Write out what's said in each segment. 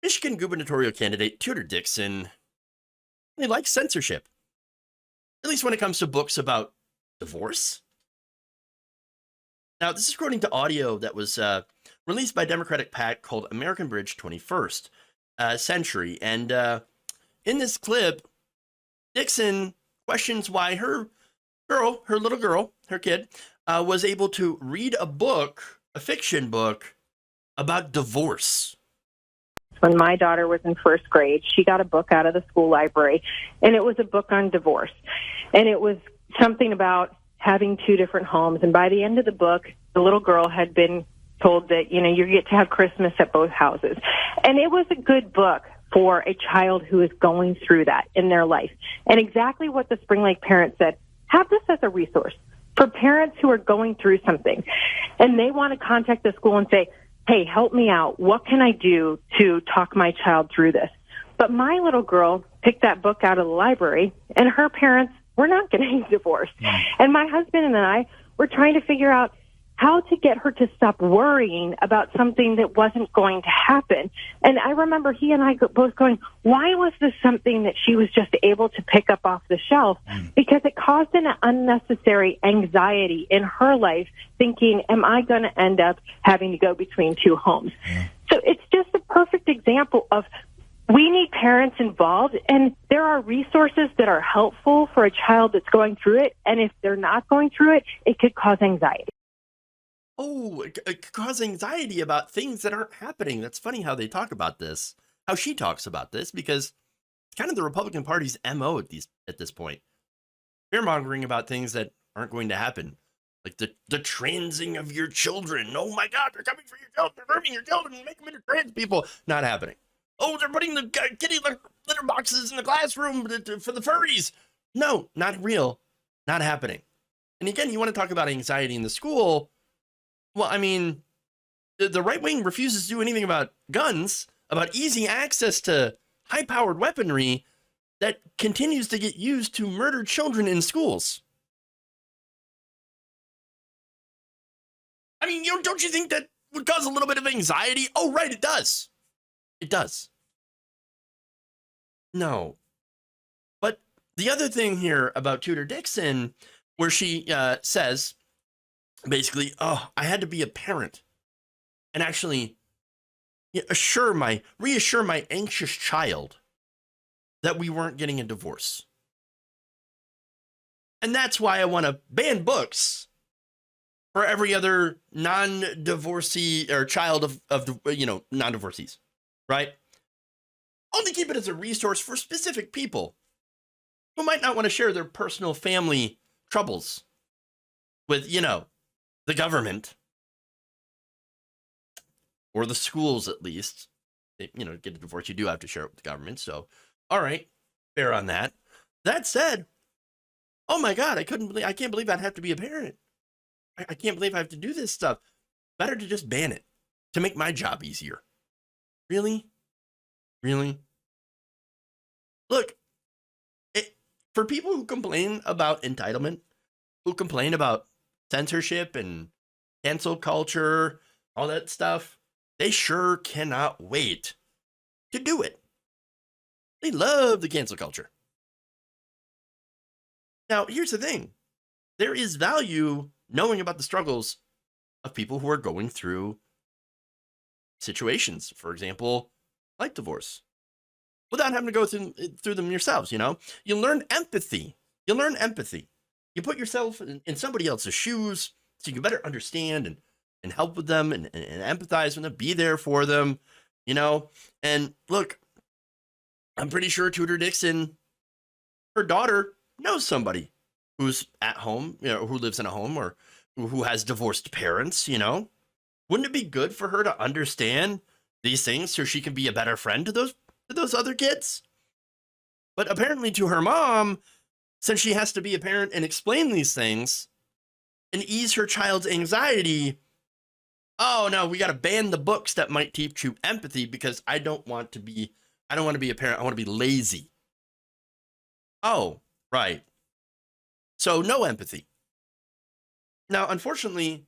Michigan gubernatorial candidate Tudor Dixon, he likes censorship, at least when it comes to books about divorce. Now, this is according to audio that was released by Democratic PAC called American Bridge 21st Century. And in this clip, Dixon questions why her little girl, her kid, was able to read a book, a fiction book, about divorce. When my daughter was in first grade, she got a book out of the school library, and it was a book on divorce. And it was something about having two different homes. And by the end of the book, the little girl had been told that, you get to have Christmas at both houses. And it was a good book for a child who is going through that in their life. And exactly what the Spring Lake parents said, have this as a resource for parents who are going through something. And they want to contact the school and say, hey, help me out. What can I do to talk my child through this? But my little girl picked that book out of the library, and her parents were not getting divorced. And my husband and I were trying to figure out how to get her to stop worrying about something that wasn't going to happen. And I remember he and I both going, why was this something that she was just able to pick up off the shelf? Because it caused an unnecessary anxiety in her life, thinking, am I going to end up having to go between two homes? So it's just a perfect example of we need parents involved, and there are resources that are helpful for a child that's going through it. And if they're not going through it, it could cause anxiety. Oh, it could cause anxiety about things that aren't happening. That's funny how they talk about this, how she talks about this, because it's kind of the Republican Party's MO at this point. Fear-mongering about things that aren't going to happen. Like the transing of your children. Oh my God, they're coming for your children. They're hurting your children and making them into trans people. Not happening. Oh, they're putting the kitty litter boxes in the classroom for the furries. No, not real. Not happening. And again, you want to talk about anxiety in the school. Well, I mean, the right wing refuses to do anything about guns, about easy access to high-powered weaponry that continues to get used to murder children in schools. I mean, don't you think that would cause a little bit of anxiety? Oh, right, it does. It does. No. But the other thing here about Tudor Dixon, where she says, basically, oh, I had to be a parent and actually reassure my anxious child that we weren't getting a divorce. And that's why I want to ban books for every other non-divorcee or child of non-divorcees, right? Only keep it as a resource for specific people who might not want to share their personal family troubles with, the government or the schools, at least. Get a divorce, you do have to share it with the government. So, all right, fair on that. That said, oh my God, I can't believe I'd have to be a parent. I can't believe I have to do this stuff. Better to just ban it to make my job easier. Really? Look, for people who complain about entitlement, who complain about censorship and cancel culture, all that stuff, they sure cannot wait to do it. They love the cancel culture. Now, here's the thing. There is value knowing about the struggles of people who are going through situations, for example, like divorce, without having to go through them yourselves. You learn empathy. You put yourself in somebody else's shoes so you can better understand and help with them and empathize with them, be there for them, And look, I'm pretty sure Tudor Dixon, her daughter, knows somebody who's at home, who lives in a home or who has divorced parents, Wouldn't it be good for her to understand these things so she can be a better friend to those other kids? But apparently to her mom, since she has to be a parent and explain these things and ease her child's anxiety, oh no, we got to ban the books that might teach you empathy because I don't want to be a parent. I want to be lazy. Oh, right. So no empathy. Now, unfortunately,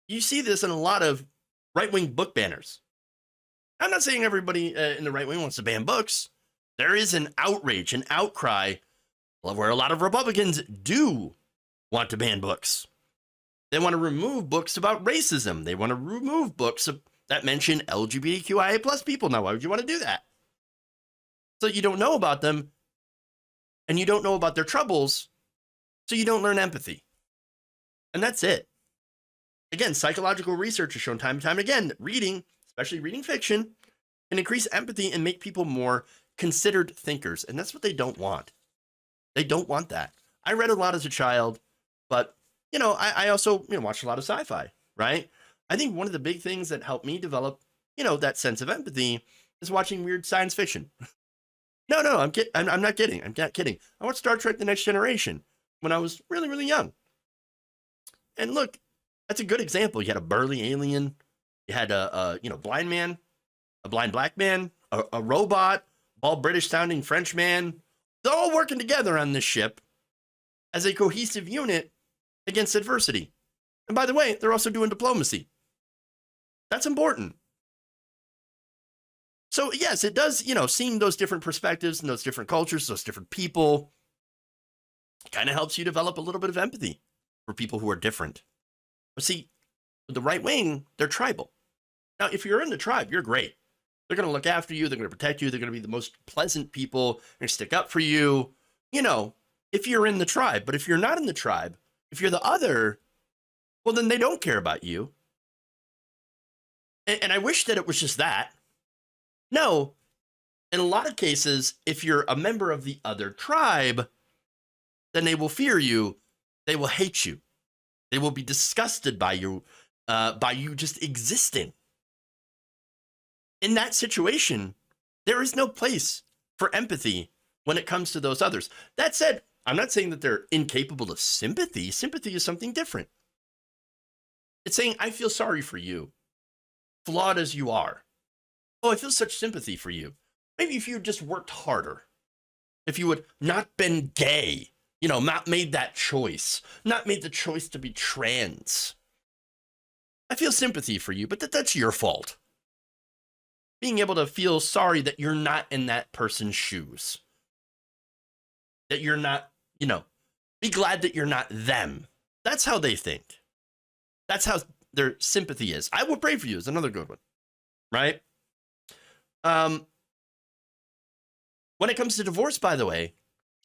you see this in a lot of right-wing book banners. I'm not saying everybody in the right wing wants to ban books. There is an outrage, an outcry, where a lot of Republicans do want to ban books. They want to remove books about racism. They want to remove books that mention LGBTQIA plus people. Now, why would you want to do that? So you don't know about them, and you don't know about their troubles, so you don't learn empathy. And that's it. Again, psychological research has shown time and time again that reading, especially reading fiction, can increase empathy and make people more considered thinkers. And that's what they don't want. They don't want that. I read a lot as a child, but, I also, watched a lot of sci-fi, right? I think one of the big things that helped me develop, that sense of empathy is watching weird science fiction. No, I'm not kidding. I'm not kidding. I watched Star Trek: The Next Generation when I was really, really young. And look, that's a good example. You had a burly alien. You had a blind man, a blind black man, a robot, all British sounding French man. They're all working together on this ship as a cohesive unit against adversity. And by the way, they're also doing diplomacy. That's important. So yes, it does, seeing those different perspectives and those different cultures, those different people, kind of helps you develop a little bit of empathy for people who are different. But see, with the right wing, they're tribal. Now, if you're in the tribe, you're great. They're going to look after you. They're going to protect you. They're going to be the most pleasant people. They're going to stick up for you, if you're in the tribe. But if you're not in the tribe, if you're the other, well, then they don't care about you. And I wish that it was just that. No, in a lot of cases, if you're a member of the other tribe, then they will fear you. They will hate you. They will be disgusted by you just existing. In that situation, there is no place for empathy when it comes to those others. That said, I'm not saying that they're incapable of sympathy. Sympathy is something different. It's saying, I feel sorry for you, flawed as you are. Oh, I feel such sympathy for you. Maybe if you just worked harder, if you had not been gay, not made that choice, not made the choice to be trans. I feel sympathy for you, but that's your fault. Being able to feel sorry that you're not in that person's shoes. That you're not, be glad that you're not them. That's how they think. That's how their sympathy is. I will pray for you is another good one, right? When it comes to divorce, by the way,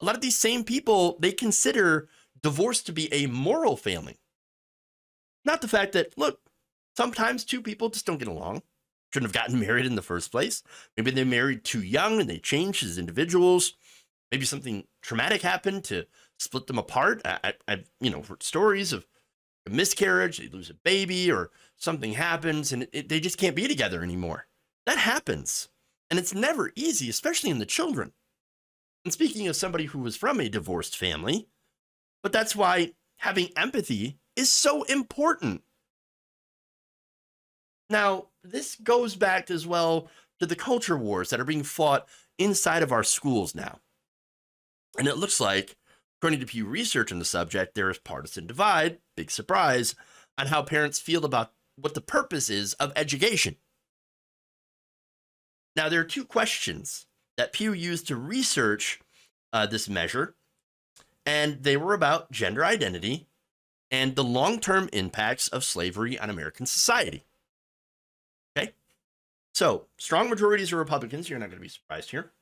a lot of these same people, they consider divorce to be a moral failing. Not the fact that, look, sometimes two people just don't get along. Shouldn't have gotten married in the first place. Maybe they married too young and they changed as individuals. Maybe something traumatic happened to split them apart. I've heard stories of a miscarriage, they lose a baby, or something happens and they just can't be together anymore. That happens. And it's never easy, especially in the children. And speaking of somebody who was from a divorced family, but that's why having empathy is so important. Now, this goes back as well to the culture wars that are being fought inside of our schools now. And it looks like, according to Pew Research on the subject, there is partisan divide, big surprise, on how parents feel about what the purpose is of education. Now, there are two questions that Pew used to research this measure, and they were about gender identity and the long-term impacts of slavery on American society. Okay? So, strong majorities of Republicans, you're not going to be surprised here,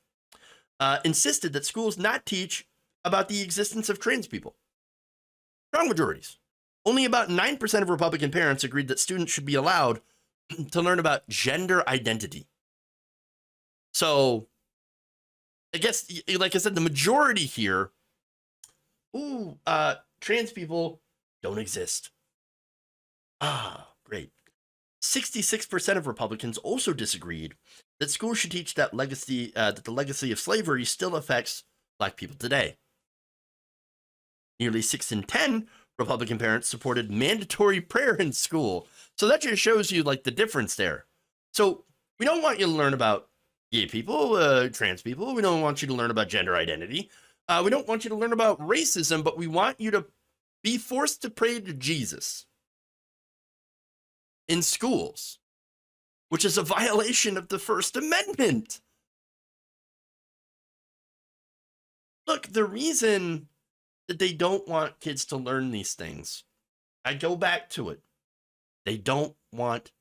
insisted that schools not teach about the existence of trans people. Strong majorities. Only about 9% of Republican parents agreed that students should be allowed to learn about gender identity. So, I guess, like I said, the majority here, trans people don't exist. Great. 66% of Republicans also disagreed that schools should teach that the legacy of slavery still affects Black people today. Nearly 6 in 10 Republican parents supported mandatory prayer in school. So that just shows you the difference there. So we don't want you to learn about gay people, trans people. We don't want you to learn about gender identity. We don't want you to learn about racism, but we want you to be forced to pray to Jesus in schools. which is a violation of the First Amendment. Look, the reason that they don't want kids to learn these things, I go back to it. They don't want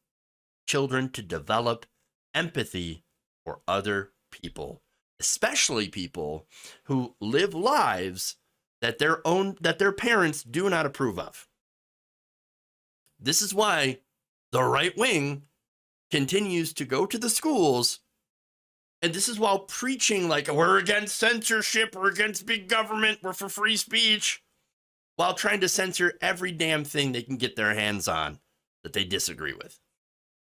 children to develop empathy for other people, especially people who live lives that their parents do not approve of. This is why the right wing continues to go to the schools, and this is while preaching like we're against censorship, we're against big government, we're for free speech, while trying to censor every damn thing they can get their hands on that they disagree with.